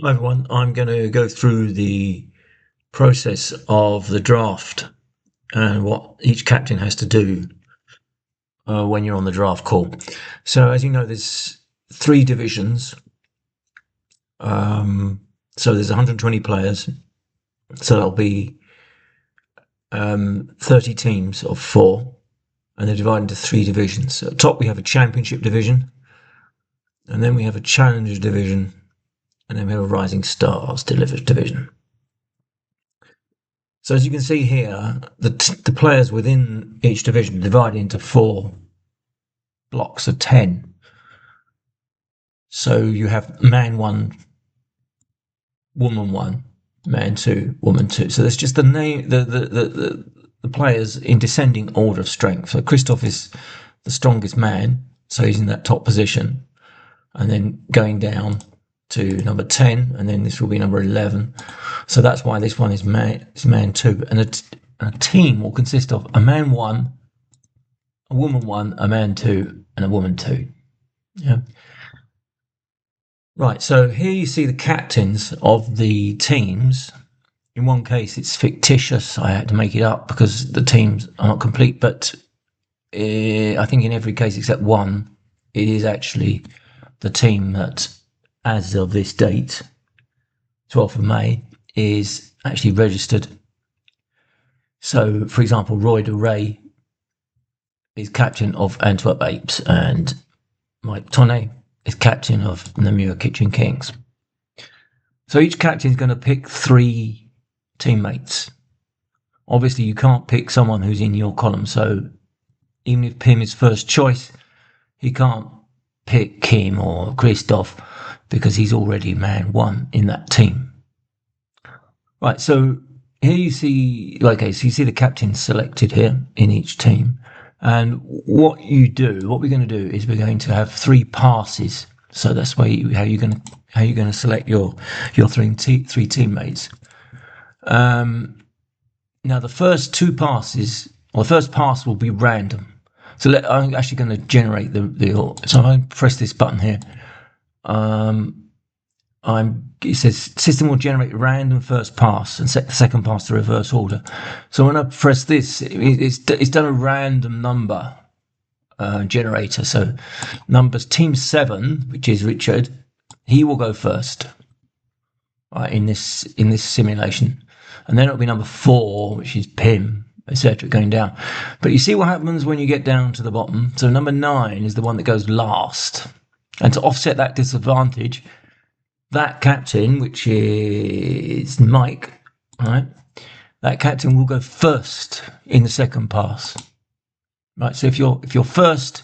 Hi everyone, I'm going to go through the process of the draft and what each captain has to do when you're on the draft call. So, as you know, there's three divisions. So there's 120 players. So that'll be 30 teams of four, and they're divided into three divisions. So at the top we have a championship division, and then we have a challenger division, and then we have a rising stars division. So as you can see here, the players within each division divided into four blocks of 10. So you have man one, woman one, man two, woman two. So that's just the name, the players in descending order of strength. So Christoph is the strongest man, so he's in that top position, and then going down to number 10, and then this will be number 11. So that's why this one is man two, and a team will consist of a man one, a woman one, a man two, and a woman two. Yeah. Right. So here you see the captains of the teams. In one case, it's fictitious. I had to make it up because the teams are not complete. But I think in every case except one, it is actually the team that, as of this date, 12th of May, is actually registered. So, for example, Roy de Rey is captain of Antwerp Apes, and Mike Tonne is captain of Namur Kitchen Kings. So each captain is going to pick three teammates. Obviously, you can't pick someone who's in your column. So even if Pim is first choice, he can't pick Kim or Christoph because he's already man one in that team. Right, so here you see, so you see the captain selected here in each team. And what we're going to do is we're going to have three passes. So that's how you're going to select your three teammates. Now the first two passes, or the first pass will be random. So I'm actually going to generate so if I press this button here, it says system will generate a random first pass and set the second pass to reverse order. So when I press this, it's done a random number generator. So numbers team 7, which is Richard, he will go first, right, in this simulation, and then it'll be number 4, which is Pim, etc., going down. But you see what happens when you get down to the bottom. So number 9 is the one that goes last, and to offset that disadvantage, that captain, which is Mike, right, that captain will go first in the second pass. Right, so if you're first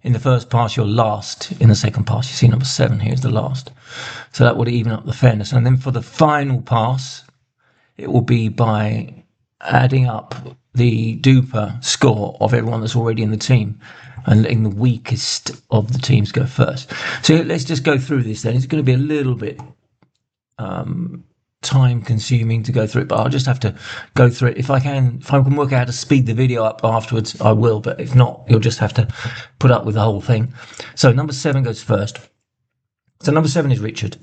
in the first pass, you're last in the second pass. You see number 7 here is the last. So that would even up the fairness. And then for the final pass, it will be by adding up the duper score of everyone that's already in the team and letting the weakest of the teams go first. So let's just go through this then. It's going to be a little bit time consuming to go through it, but I'll just have to go through it. If I can work out how to speed the video up afterwards, I will, but if not, you'll just have to put up with the whole thing. So number 7 goes first. So number 7 is Richard.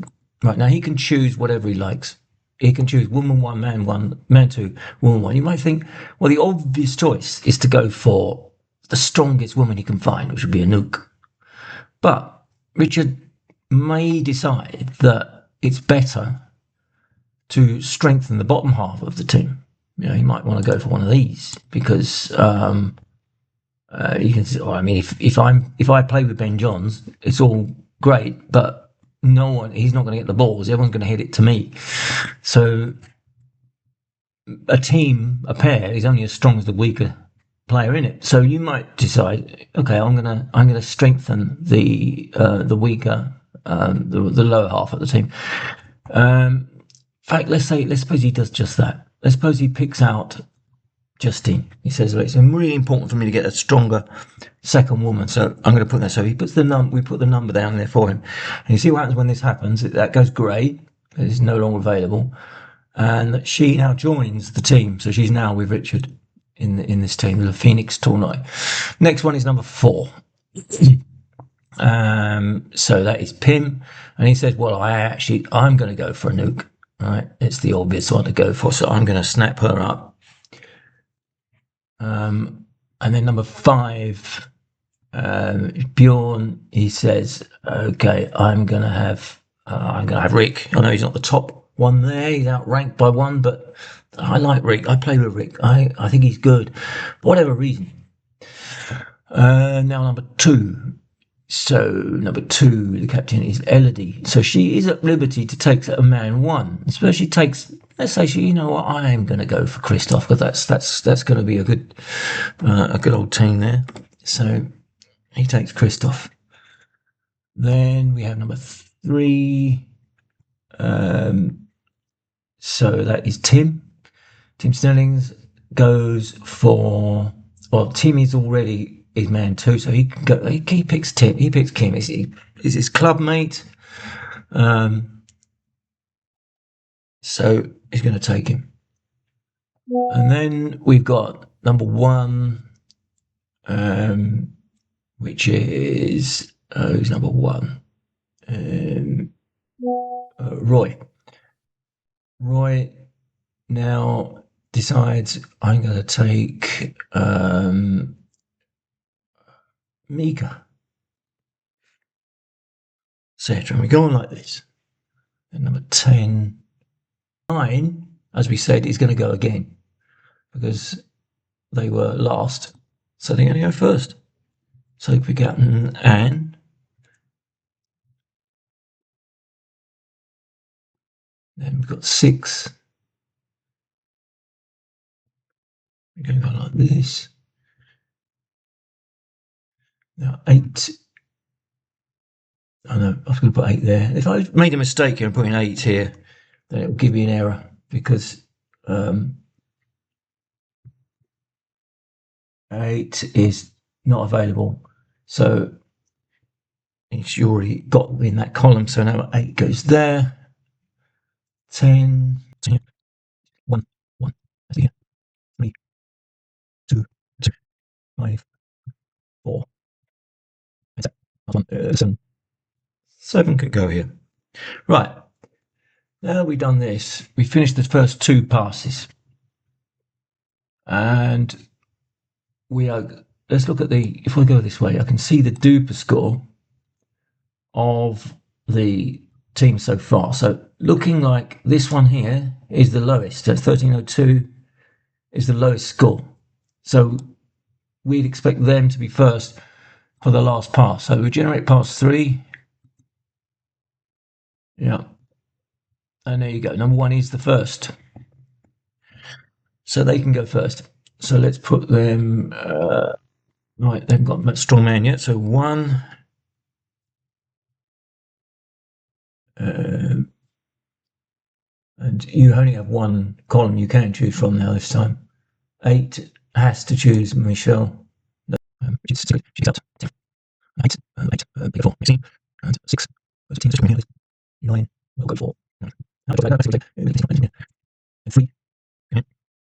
Right, now he can choose whatever he likes. He can choose woman 1, man 1, man 2, woman 1. You might think, well, the obvious choice is to go for the strongest woman he can find, which would be Anouk. But Richard may decide that it's better to strengthen the bottom half of the team. You know, he might want to go for one of these because you can see. I mean, if I play with Ben Johns, it's all great, but he's not going to get the balls. Everyone's going to hit it to me. So a pair is only as strong as the weaker player in it. So you might decide, okay, I'm gonna strengthen the weaker, the lower half of the team. In fact, let's suppose he does just that. Let's suppose he picks out Justine. He says, well, it's really important for me to get a stronger second woman, so I'm going to put that. So he puts we put the number down there for him. And you see what happens when this happens. That goes grey. It's no longer available. And she now joins the team. So she's now with Richard in this team, the Phoenix Tournoi. Next one is number 4. So that is Pim, and he says, "Well, I'm going to go for a nuke. Right, it's the obvious one to go for, so I'm going to snap her up." And then number 5, Bjorn. He says, "Okay, I'm going to have Rick. I know he's not the top one there. He's outranked by 1, but I like Rick. I play with Rick. I think he's good, for whatever reason." Now number 2. So number 2, the captain is Elodie. So she is at liberty to take a man 1. So she takes, let's say you know what, I am going to go for Christoph, because that's going to be a good old team there. So he takes Christoph. Then we have number 3. So that is Tim. Tim Snellings goes for, well, Tim is already his man 2, so he can go. He picks Tim. He picks Kim. Is his club mate? So he's going to take him. And then we've got number 1, which is who's number 1? Roy. Roy now decides, I'm going to take Mika, etc. And we go on like this. And number 10, 9, as we said, is going to go again, because they were last, so they're going to go first. So we got Anne. Then we've got 6. We're going to go like this. Now 8. I know I was going to put 8 there. If I made a mistake here and putting 8 here, then it will give me an error, because 8 is not available. So it's already got in that column. So now 8 goes there. 10, 1, 1, 3, 2, 5, 4, 7. 7 could go here. Right. Now we've done this, we finished the first 2 passes. And we are, let's look at if we go this way, I can see the duper score of the team so far. So looking like this one here is the lowest. So 1302 is the lowest score. So we'd expect them to be first for the last pass. So we generate pass 3. Yeah. And there you go. Number 1 is the first. So they can go first. So let's put them, right, they've got that strong man yet. So 1. And you only have 1 column you can choose from now this time. 8 has to choose Michelle. She's out. 8, 4, 16, and 6. 9, we'll go 4. 3,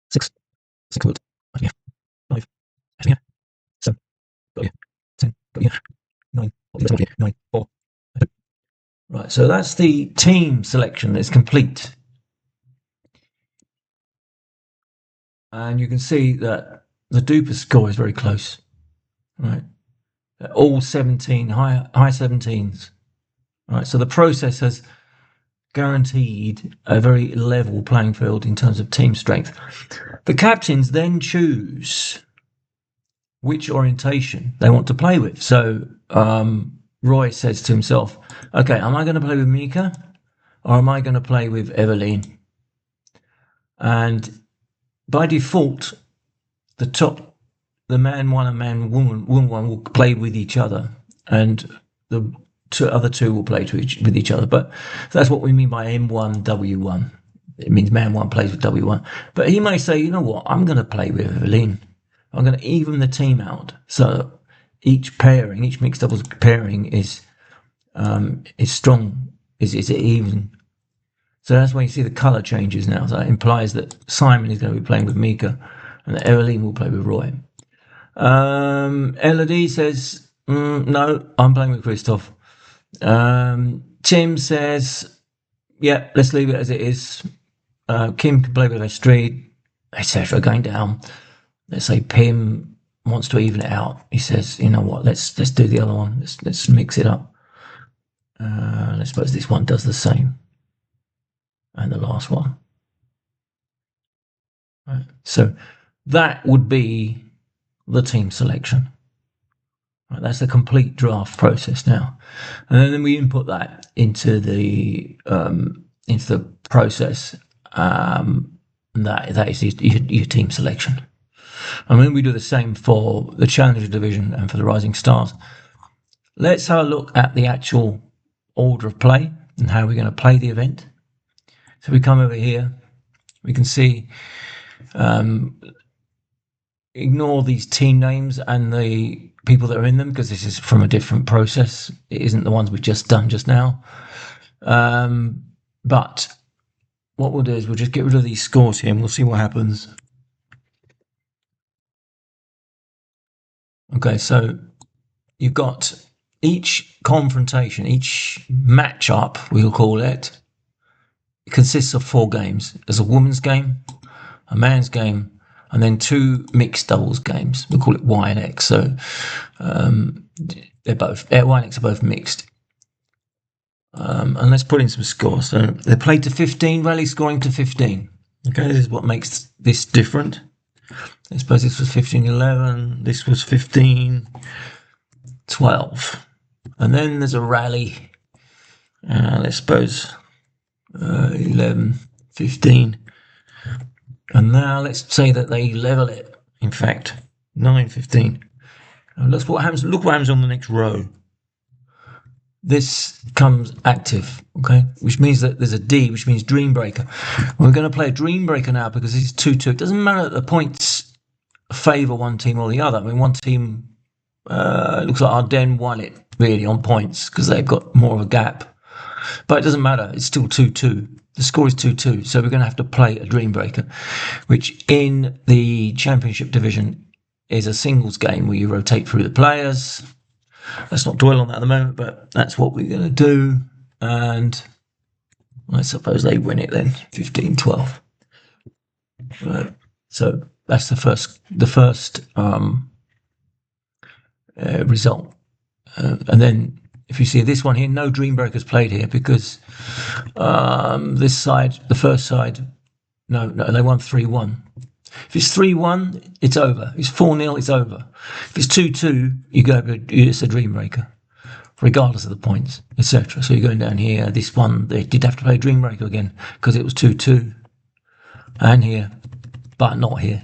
6, 6 wood. 5, 7, 10, 9, 9, 4. Right, so that's the team selection that's complete. And you can see that the duper score is very close. Right, all 17, high 17s. Right, so the process has guaranteed a very level playing field in terms of team strength. The captains then choose which orientation they want to play with. So Roy says to himself, okay, am I going to play with Mika or am I going to play with Eveline? And by default, the man 1 and man woman 1 will play with each other, and the other 2 will play with each other. But that's what we mean by M1, W1. It means man 1 plays with W1. But he may say, you know what, I'm going to play with Eveline. I'm going to even the team out. So each mixed doubles pairing is strong, is even. So that's when you see the colour changes now. So that implies that Simon is going to be playing with Mika and that Eveline will play with Roy. Elodie says, No, I'm playing with Christoph. Tim says, yeah, let's leave it as it is. Kim can play with Astrid, etc. Going down. Let's say Pim wants to even it out. He says, you know what, let's do the other one. Let's mix it up. I suppose this one does the same. And the last one. Right. So that would be the team selection. Right, that's the complete draft process now, and then we input that into the process. That is your team selection. And then we do the same for the Challenger Division and for the Rising Stars. Let's have a look at the actual order of play and how we're going to play the event. So we come over here, we can see, ignore these team names and the people that are in them because this is from a different process. It isn't the ones we've just done just now. But what we'll do is we'll just get rid of these scores here and we'll see what happens. Okay, so you've got each confrontation, each matchup, we'll call it, consists of 4 games. There's a women's game, a man's game, and then 2 mixed doubles games. We'll call it Y and X. So they're both Y and X are both mixed. And let's put in some scores. So they played to 15, rally scoring to 15. Okay, this is what makes this different. I suppose this was 15-11. This was 15-12. And then there's a rally. Let's suppose 11-15. And now let's say that they level it. In fact, 9-15. And look what happens on the next row. This comes active, okay, which means that there's a D, which means Dreambreaker. We're going to play a Dreambreaker now because this is 2-2. It doesn't matter that the points favour one team or the other. I mean, one team looks like Ardennes won it really on points because they've got more of a gap. But it doesn't matter. It's still 2-2. The score is 2-2. So we're going to have to play a Dreambreaker, which in the Championship Division is a singles game where you rotate through the players. Let's not dwell on that at the moment, but that's what we're going to do. And I suppose they win it then, 15-12. Right. So that's the first result. And then if you see this one here, no Dreambreakers played here because this side, the first side, no, they won 3-1. If it's 3-1, it's over. If it's 4-0, it's over. If it's 2-2, it's a Dreambreaker, regardless of the points, etc. So you're going down here. This one, they did have to play Dreambreaker again because it was 2-2. And here, but not here.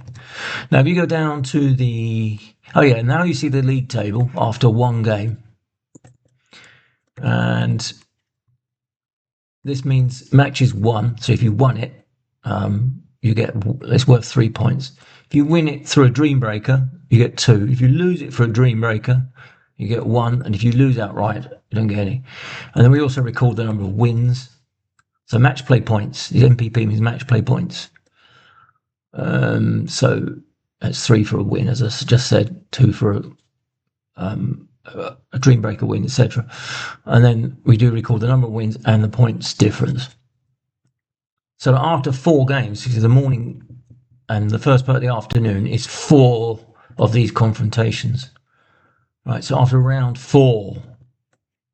Now, if you go down to the... Oh, yeah, now you see the league table after one game. And this means match is 1. So if you won it, you get, it's worth 3 points. If you win it through a Dreambreaker, you get 2. If you lose it for a Dreambreaker, you get 1. And if you lose outright, you don't get any. And then we also record the number of wins. So match play points. The MPP means match play points. So that's 3 for a win, as I just said, 2 for a Dreambreaker win, etc. And then we do record the number of wins and the points difference. So after 4 games, the morning and the first part of the afternoon is 4 of these confrontations. Right, so after round 4,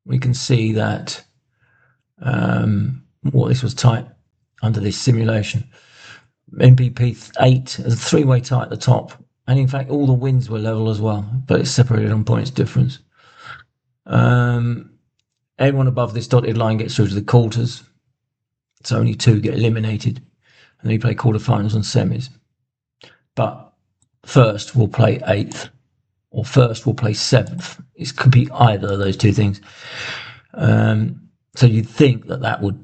we can see that this was tight under this simulation. MPP 8 is a 3-way tie at the top. And in fact, all the wins were level as well, but it's separated on points difference. Everyone above this dotted line gets through to the quarters. So only 2 get eliminated. And then you play quarterfinals and semis. But first we'll play 8th. Or first we'll play 7th. It could be either of those 2 things. So you'd think that would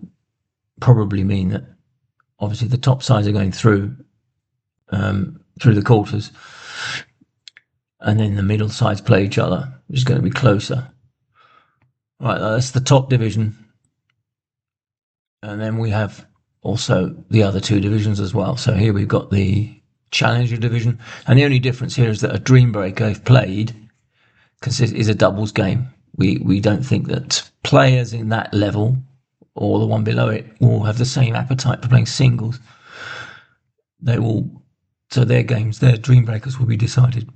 probably mean that obviously the top sides are going through the quarters. And then the middle sides play each other, which is going to be closer. Right, that's the top division. And then we have also the other 2 divisions as well. So here we've got the Challenger division. And the only difference here is that a Dreambreaker, if played, because it is a doubles game. We don't think that players in that level or the one below it will have the same appetite for playing singles. They will, so their games, their dream breakers will be decided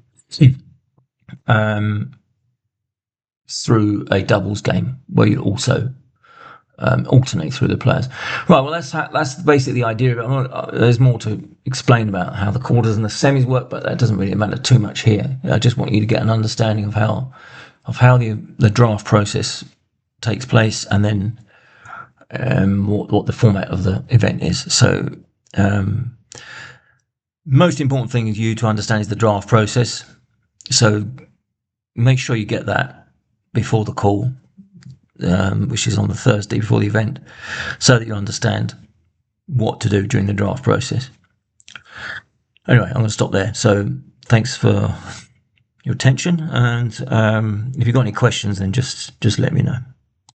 through a doubles game where you also alternate through the players. Right, well, that's basically the idea of it. There's more to explain about how the quarters and the semis work, but that doesn't really matter too much here. I just want you to get an understanding of how the draft process takes place, and then what the format of the event is. So most important thing is you to understand is the draft process. So make sure you get that before the call, which is on the Thursday before the event, so that you understand what to do during the draft process. Anyway, I'm going to stop there. So thanks for your attention, and if you've got any questions, then just let me know.